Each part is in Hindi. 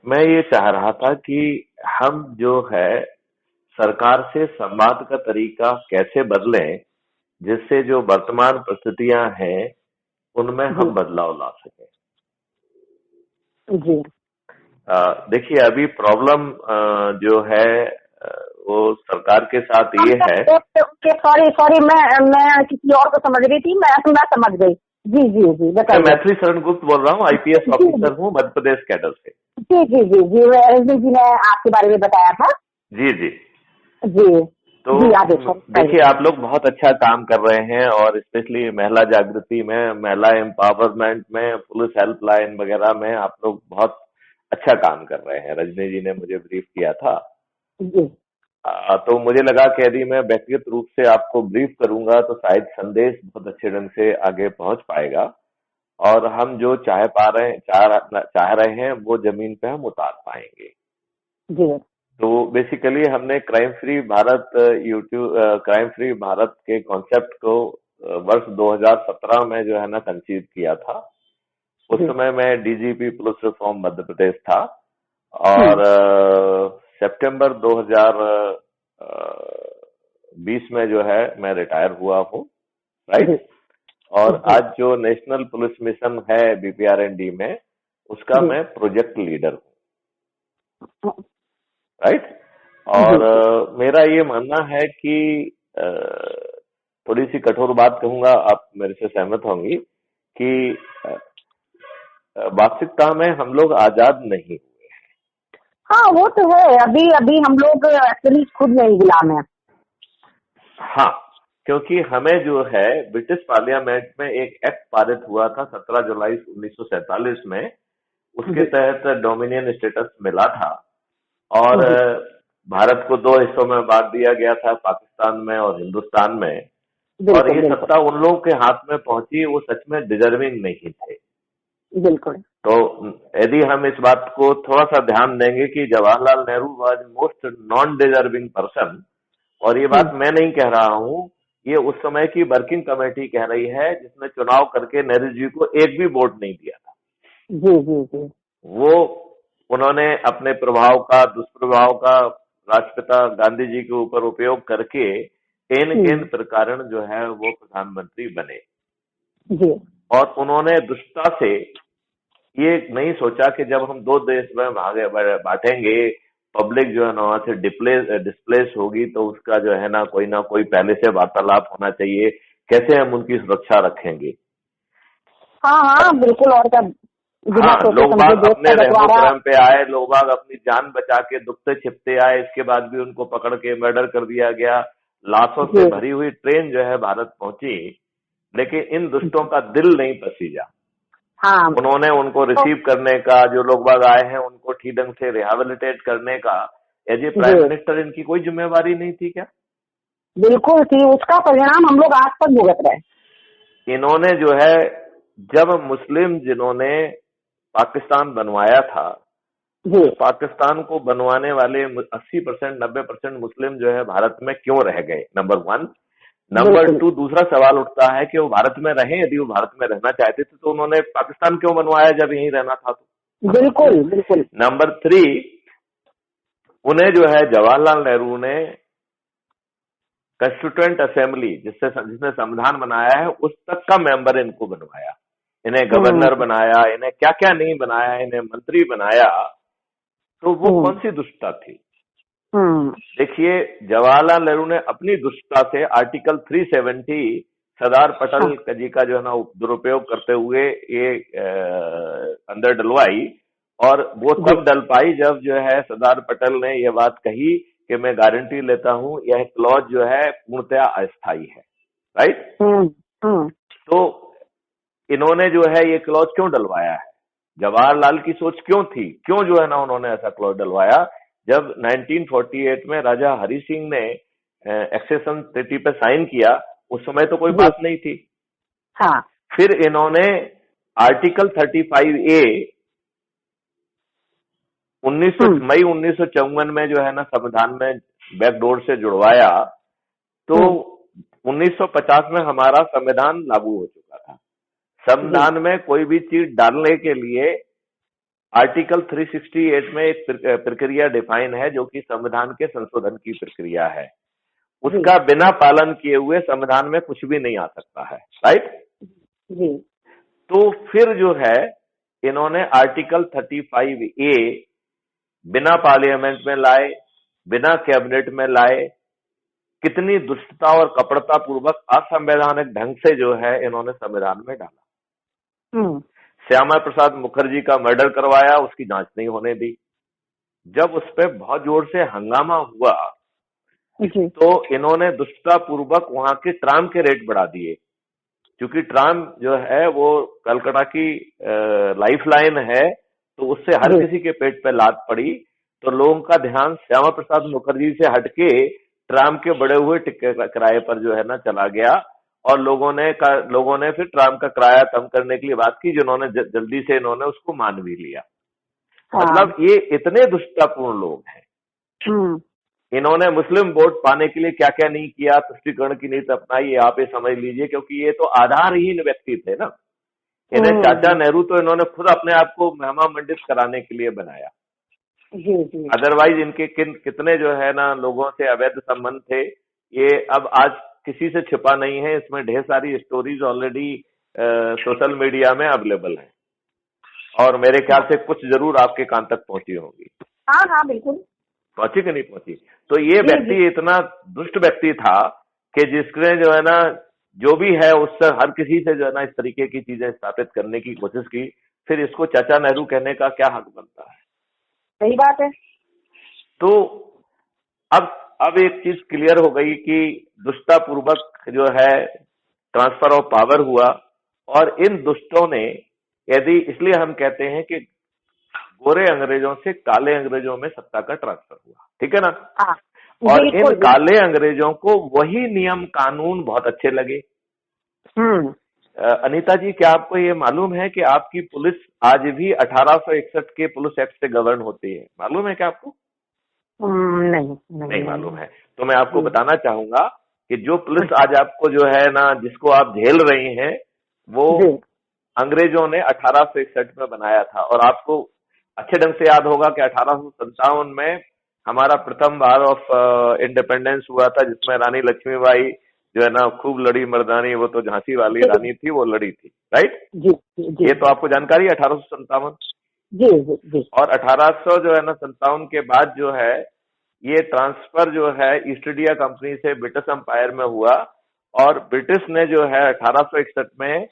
मैं ये चाह रहा था कि हम जो है सरकार से संवाद का तरीका कैसे बदलें, जिससे जो वर्तमान परिस्थितियां हैं उनमें जी हम बदलाव ला सकें। जी। देखिए, अभी प्रॉब्लम जो है वो सरकार के साथ ये है। ओके, सॉरी सॉरी, मैं किसी और को समझ रही थी। मैं समझ गई। जी जी जी, मैं बताइए। मैथिली शरण गुप्त बोल रहा हूँ, आईपीएस जी जी ऑफिसर हूँ मध्य प्रदेश कैडर से। जी जी जी जी, रजनी जी ने आपके बारे में बताया था। जी जी। जी तो जी, आदेश बताइए। देखिए, आप लोग बहुत अच्छा काम कर रहे हैं और स्पेशली महिला जागृति में, महिला एम्पावरमेंट में, पुलिस हेल्पलाइन वगैरह में आप लोग बहुत अच्छा काम कर रहे हैं। रजनी जी ने मुझे ब्रीफ किया था। जी तो मुझे लगा कि यदि मैं व्यक्तिगत रूप से आपको ब्रीफ करूंगा तो शायद संदेश बहुत अच्छे ढंग से आगे पहुंच पाएगा और हम जो चाह रहे हैं वो जमीन पे हम उतार पाएंगे। जी तो बेसिकली हमने crime free Bharat YouTube crime free Bharat के कॉन्सेप्ट को वर्ष 2017 में जो है ना कंसीव किया था। उस जी। समय मैं DGP police reform Madhya Pradesh था और हम्म सितंबर 2020 में जो है मैं रिटायर हुआ हूँ। जी राइट। और जी आज जो नेशनल पुलिस मिशन है बीपीआरएनडी में, उसका जी मैं प्रोजेक्ट लीडर हूँ। जी राइट। जी और मेरा ये मानना है कि अ, थोड़ी सी कठोर बात कहूंगा, आप मेरे से सहमत होंगी कि अ, वास्तविकता में हम लोग आजाद नहीं हुए। हाँ, वो तो है। अभी अभी हम लोग एक्चुअली खुद नहीं गुलाम है। हाँ, क्योंकि हमें जो है ब्रिटिश पार्लियामेंट में एक एक्ट पारित हुआ था 17 जुलाई 1947 में। उसके जी तहत डोमिनियन स्टेटस मिला था और जी भारत को दो हिस्सों में बांट दिया गया था, पाकिस्तान में और हिंदुस्तान में। और बिल्कुल ये बिल्कुल सत्ता उन लोगों के हाथ में पहुंची, वो सच में डिजर्विंग नहीं थे। बिल्कुल। तो यदि हम इस बात को थोड़ा सा ध्यान देंगे कि Jawaharlal Nehru was most non deserving person, और ये बात हम्म, मैं नहीं कह रहा हूं, ये उस समय की वर्किंग कमेटी कह रही है जिसने चुनाव करके नेहरू जी को एक भी वोट नहीं दिया था। जी जी जी वो उन्होंने अपने प्रभाव का, दुष्प्रभाव का राष्ट्रपिता गांधी जी के ऊपर उपयोग करके इन हम्म, इन प्रकार जो है वो प्रधानमंत्री बने। जी और उन्होंने दुष्टता से ये नहीं सोचा कि जब हम दो देश में भागे बांटेंगे, पब्लिक जो है ना वहां से डिस्प्लेस होगी, तो उसका जो है ना कोई पहले से वार्तालाप होना चाहिए, कैसे हम उनकी सुरक्षा रखेंगे। हाँ हाँ, बिल्कुल। और क्या, बिना हाँ, सोचे लोग समझे बाग देश अपने का रहमो बंटवारा। करम पे आए, लोग बाग अपनी जान बचा के दुखते छिपते आए, इसके बाद भी उनको पकड़ के मर्डर कर दिया गया। लाशों से जी भरी हुई ट्रेन जो है भारत पहुंची, लेकिन इन दुष्टों का दिल नहीं पसीजा। हाँ। उन्होंने उनको तो रिसीव करने का, जो लोग बाग आए हैं उनको ठीक ढंग से रिहेबिलिटेट करने का एज ए जी प्राइम मिनिस्टर इनकी कोई जिम्मेवारी नहीं थी क्या? बिल्कुल थी। उसका परिणाम हम लोग आज तक भुगत रहे हैं। इन्होंने जो है, जब मुस्लिम जिन्होंने पाकिस्तान बनवाया था, जी उस पाकिस्तान को बनवाने वाले 80% 90% मुस्लिम जो है भारत में क्यों रह गए, नंबर वन। नंबर बिल्कुल टू, दूसरा सवाल उठता है कि वो भारत में रहे, यदि वो भारत में रहना चाहते थे तो उन्होंने पाकिस्तान क्यों बनवाया जब यहीं रहना था तो। बिल्कुल बिल्कुल। नंबर थ्री, उन्हें जो है जवाहरलाल नेहरू ने कंस्टिट्यूएंट असेंबली जिसने संविधान बनाया है उस तक का मेंबर इनको बनवाया, इन्हें हम्म गवर्नर बनाया, इन्हें क्या क्या नहीं बनाया, इन्हें मंत्री बनाया। तो वो हम्म कौन सी दुष्टता थी? हम्म देखिए, जवाहरलाल नेहरू ने अपनी दुष्टता से आर्टिकल 370 सरदार हाँ पटेल जी का जो है ना दुरुपयोग करते हुए ये अंदर डलवाई। और वो जी तब डल पाई जब जो है सरदार पटेल ने ये बात कही कि मैं गारंटी लेता हूं यह क्लॉज जो है पूर्णतया अस्थायी है। राइट। हम्म हम्म तो इन्होंने जो है ये क्लॉज क्यों डलवाया है? जवाहरलाल की सोच क्यों थी, क्यों जो है ना उन्होंने ऐसा क्लॉज डलवाया? जब 1948 में राजा हरि सिंह ने एक्सेशन ट्रीटी पे साइन किया, उस समय तो कोई जी बात नहीं थी। हाँ फिर इन्होंने आर्टिकल 35A 1900 हम्म मई 1954 में जो है ना संविधान में बैकडोर से जुड़वाया। तो हम्म 1950 में हमारा संविधान लागू हो चुका था। जी संविधान में कोई भी चीज डालने के लिए आर्टिकल 368 में एक प्रक्रिया डिफाइन है जो कि संविधान के संशोधन की प्रक्रिया है। उसका बिना पालन किए हुए संविधान में कुछ भी नहीं आ सकता है, राइट जी। तो फिर जो है इन्होंने आर्टिकल 35A बिना पार्लियामेंट में लाए, बिना कैबिनेट में लाए, कितनी दुष्टता और कपटता पूर्वक असंवैधानिक ढंग से जो है इन्होंने संविधान में डाला। श्यामा प्रसाद मुखर्जी का मर्डर करवाया, उसकी जांच नहीं होने दी। जब उस पर बहुत जोर से हंगामा हुआ तो इन्होंने दुष्टता पूर्वक वहां के ट्राम के रेट बढ़ा दिए, क्योंकि ट्राम जो है वो कलकत्ता की लाइफ लाइन है, तो उससे हर किसी के पेट पे लात पड़ी। तो लोगों का ध्यान श्यामा प्रसाद मुखर्जी से हटके ट्राम के बढ़े हुए किराए पर जो है ना चला गया, और लोगों ने फिर ट्राम का किराया कम करने के लिए बात की, जिन्होंने जल्दी से इन्होंने उसको मान भी लिया। मतलब ये इतने दुष्टतापूर्ण लोग हैं। इन्होंने मुस्लिम वोट पाने के लिए क्या क्या नहीं किया, तुष्टीकरण की नीति अपनाई, ये आप ये समझ लीजिए, क्योंकि ये तो आधारहीन व्यक्ति थे ना। इन्हें चाचा नेहरू तो इन्होंने खुद अपने आप को महिमा मंडित कराने के लिए बनाया। अदरवाइज इनके कितने जो है ना लोगों से अवैध संबंध थे, ये अब आज किसी से छिपा नहीं है। इसमें ढेर सारी स्टोरीज ऑलरेडी सोशल मीडिया में अवेलेबल हैं, और मेरे ख्याल से कुछ जरूर आपके कान तक पहुंची होंगी। हाँ बिल्कुल पहुंची कि नहीं पहुंची। तो ये व्यक्ति इतना दुष्ट व्यक्ति था कि जिसने जो है ना जो भी है उससे हर किसी से जो है ना इस तरीके की चीजें स्थापित करने की कोशिश की। फिर इसको चाचा नेहरू कहने का क्या हक बनता है? सही बात है। तो अब एक चीज क्लियर हो गई कि दुष्टतापूर्वक जो है ट्रांसफर ऑफ पावर हुआ, और इन दुष्टों ने यदि, इसलिए हम कहते हैं कि गोरे अंग्रेजों से काले अंग्रेजों में सत्ता का ट्रांसफर हुआ, ठीक है ना। और इन काले अंग्रेजों को वही नियम कानून बहुत अच्छे लगे। अनीता जी, क्या आपको ये मालूम है कि आपकी पुलिस आज भी 1861 के पुलिस एक्ट से गवर्न होती है? मालूम है क्या आपको? नहीं मालूम है। तो मैं आपको बताना चाहूंगा कि जो पुलिस आज आपको जो है ना जिसको आप झेल रही हैं, वो अंग्रेजों ने 1861 में बनाया था। और आपको अच्छे ढंग से याद होगा कि 1857 में हमारा प्रथम वार ऑफ इंडिपेंडेंस हुआ था, जिसमें रानी लक्ष्मीबाई जो है ना खूब लड़ी मर्दानी, वो तो झांसी वाली रानी थी, वो लड़ी थी, राइट जी। ये तो आपको जानकारी है 1857। जी। और 1800 जो है ना 57 के बाद जो है ये ट्रांसफर जो है ईस्ट इंडिया कंपनी से ब्रिटिश एम्पायर में हुआ, और ब्रिटिश ने जो है 1861 में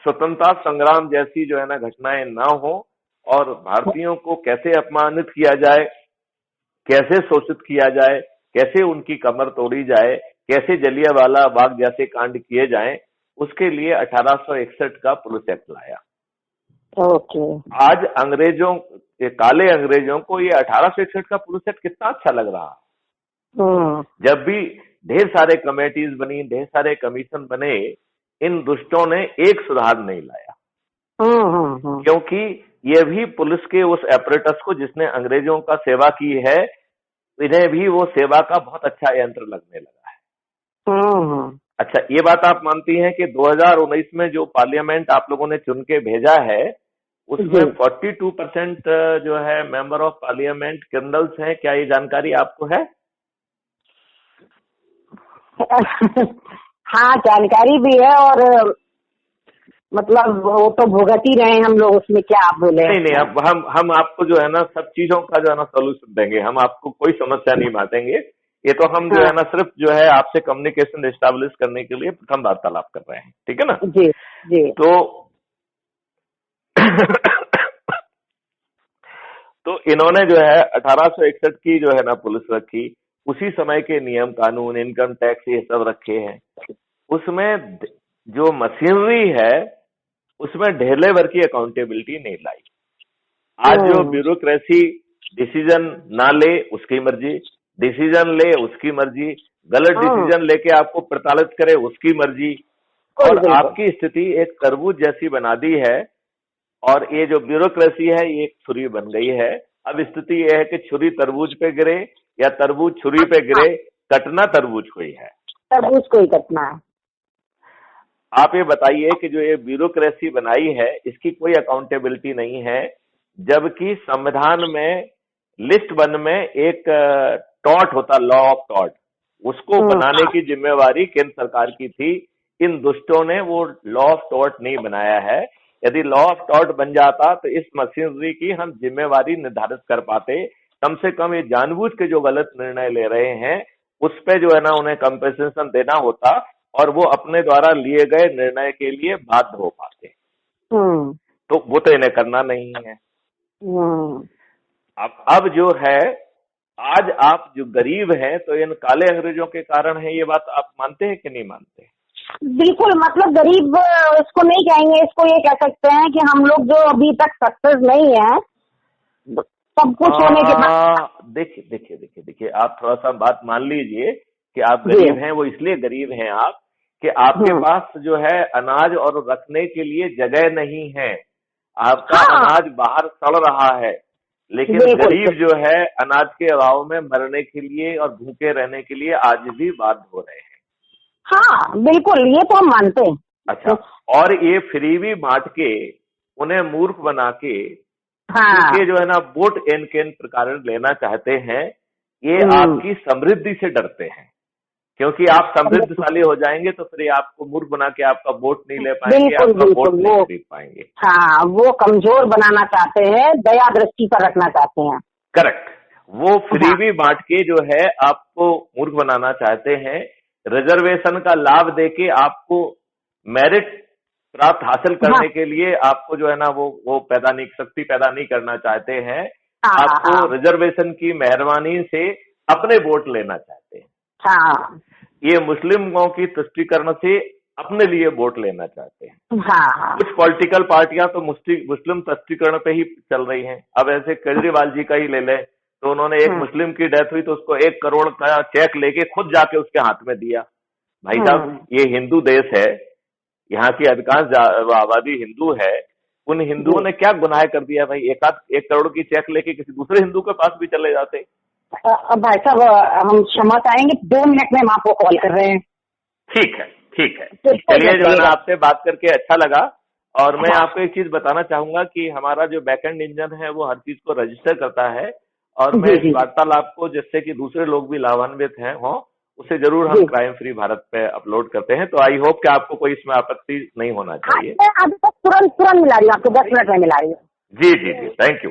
स्वतंत्रता संग्राम जैसी जो है ना घटनाएं ना हो, और भारतीयों को कैसे अपमानित किया जाए, कैसे शोषित किया जाए, कैसे उनकी कमर तोड़ी जाए, कैसे जलियांवाला बाग जैसे कांड किए जाएं, उसके लिए 1861 का पुलिस एक्ट लाया। ओके। आज अंग्रेजों, काले अंग्रेजों को ये 1861 का पुलिस एक्ट कितना अच्छा लग रहा। जब भी ढेर सारे कमेटीज बनी, ढेर सारे कमीशन बने, इन दुष्टों ने एक सुधार नहीं लाया। क्योंकि ये भी पुलिस के उस एपरेटस को जिसने अंग्रेजों का सेवा की है, इन्हें भी वो सेवा का बहुत अच्छा यंत्र लगने लगा है। अच्छा, ये बात आप मानती हैं कि 2019 में जो पार्लियामेंट आप लोगों ने चुन के भेजा है, उसमें 42% जो है मेंबर ऑफ पार्लियामेंट क्रिमिनल्स हैं? क्या ये जानकारी आपको है? हाँ, जानकारी भी है, और मतलब वो तो भुगत ही रहे हम लोग, उसमें क्या आप बोले। नहीं, अब हम आपको जो है ना सब चीजों का जो है ना सोल्यूशन देंगे। हम आपको कोई समस्या नहीं बांटेंगे। ये तो हम जो है ना सिर्फ जो है आपसे कम्युनिकेशन एस्टैब्लिश करने के लिए प्रथम वार्तालाप कर रहे हैं, ठीक है ना जी। तो इन्होंने जो है 1861 की जो है ना पुलिस रखी, उसी समय के नियम कानून, इनकम टैक्स, ये सब रखे हैं। उसमें जो मशीनरी है उसमें ढेले भर की अकाउंटेबिलिटी नहीं लाई। आज जो ब्यूरोक्रेसी डिसीजन ना ले उसकी मर्जी, डिसीजन ले उसकी मर्जी, गलत डिसीजन लेके आपको प्रताड़ित करे उसकी मर्जी, और आपकी स्थिति एक तरबूज जैसी बना दी है। और ये जो ब्यूरोक्रेसी है ये एक छुरी बन गई है। अब स्थिति यह है कि छुरी तरबूज पे गिरे या तरबूज छुरी पे गिरे, कटना तरबूज को ही है। तरबूज को ही कटना है। आप ये बताइए कि जो ये ब्यूरोक्रेसी बनाई है इसकी कोई अकाउंटेबिलिटी नहीं है। जबकि संविधान में लिस्ट 1 में एक टॉट होता, लॉ ऑफ टॉट, उसको बनाने की जिम्मेवारी केंद्र सरकार की थी। इन दुष्टों ने वो लॉ ऑफ टॉट नहीं बनाया है। यदि लॉ ऑफ टॉट बन जाता तो इस मशीनरी की हम जिम्मेवारी निर्धारित कर पाते। कम से कम ये जानबूझ के जो गलत निर्णय ले रहे हैं उस पे जो है ना उन्हें कंपेंसेशन देना होता और वो अपने द्वारा लिए गए निर्णय के लिए बाध्य हो पाते। तो वो तो इन्हें करना नहीं है। अब जो है, आज आप जो गरीब हैं तो इन काले अंग्रेजों के कारण है, ये बात आप मानते हैं कि नहीं मानते? बिल्कुल, मतलब गरीब इसको नहीं कहेंगे, इसको ये कह सकते हैं कि हम लोग जो अभी तक सक्सेस नहीं है, सब कुछ होने के बाद। देखिए आप थोड़ा सा बात मान लीजिए कि आप गरीब हैं। वो इसलिए गरीब हैं आप कि आपके पास जो है अनाज और रखने के लिए जगह नहीं है। आपका अनाज बाहर सड़ रहा है, लेकिन गरीब जो है अनाज के अभाव में मरने के लिए और भूखे रहने के लिए आज भी बाध्य हो रहे हैं। हाँ बिल्कुल, ये तो हम मानते हैं। अच्छा, और ये फ्रीबी बांट के उन्हें मूर्ख बना के ये जो है ना वोट एन प्रकार लेना चाहते हैं, ये आपकी समृद्धि से डरते हैं, क्योंकि आप समृद्धशाली हो जाएंगे तो फिर आपको मूर्ख बना के आपका वोट नहीं ले पाएंगे, आपका वोट नहीं खरीद पाएंगे। हाँ, वो कमजोर बनाना चाहते हैं, दया दृष्टि पर रखना चाहते हैं। करेक्ट, वो फ्रीबी बांट के जो है आपको मूर्ख बनाना चाहते हैं। रिजर्वेशन का लाभ देके आपको मेरिट प्राप्त हासिल करने के लिए आपको जो है ना वो शक्ति पैदा नहीं करना चाहते हैं। आपको रिजर्वेशन की मेहरबानी से अपने वोट लेना चाहते हैं। ये मुस्लिमों की तुष्टीकरण से अपने लिए वोट लेना चाहते हैं। कुछ पॉलिटिकल पार्टियां तो मुस्लिम तुष्टीकरण पे ही चल रही हैं। अब ऐसे केजरीवाल जी का ही ले लें तो उन्होंने एक मुस्लिम की डेथ हुई तो उसको 1 करोड़ का चेक लेके खुद जाके उसके हाथ में दिया। भाई साहब, ये हिंदू देश है, यहाँ की अधिकांश आबादी हिंदू है। उन हिंदुओं ने क्या गुनाह कर दिया भाई? 1 करोड़ की चेक लेके किसी दूसरे हिंदू के पास भी चले जाते। भाई साहब, हम क्षमा चाहेंगे, 2 मिनट में हम आपको कॉल कर रहे हैं। ठीक है। चलिए, जो है ना आपसे बात करके अच्छा लगा। और मैं आपको एक चीज बताना चाहूंगा कि हमारा जो बैकएंड इंजन है वो हर चीज को रजिस्टर करता है, और मैं इस वार्तालाप को, जिससे कि दूसरे लोग भी लाभान्वित हों, उसे जरूर हम क्राइम फ्री भारत पे अपलोड करते हैं। तो आई होप कि आपको कोई इसमें आपत्ति नहीं होना चाहिए। अभी तक तुरंत मिला रही हूँ आपको, 10 मिनट में मिला रही हूँ। जी, थैंक यू।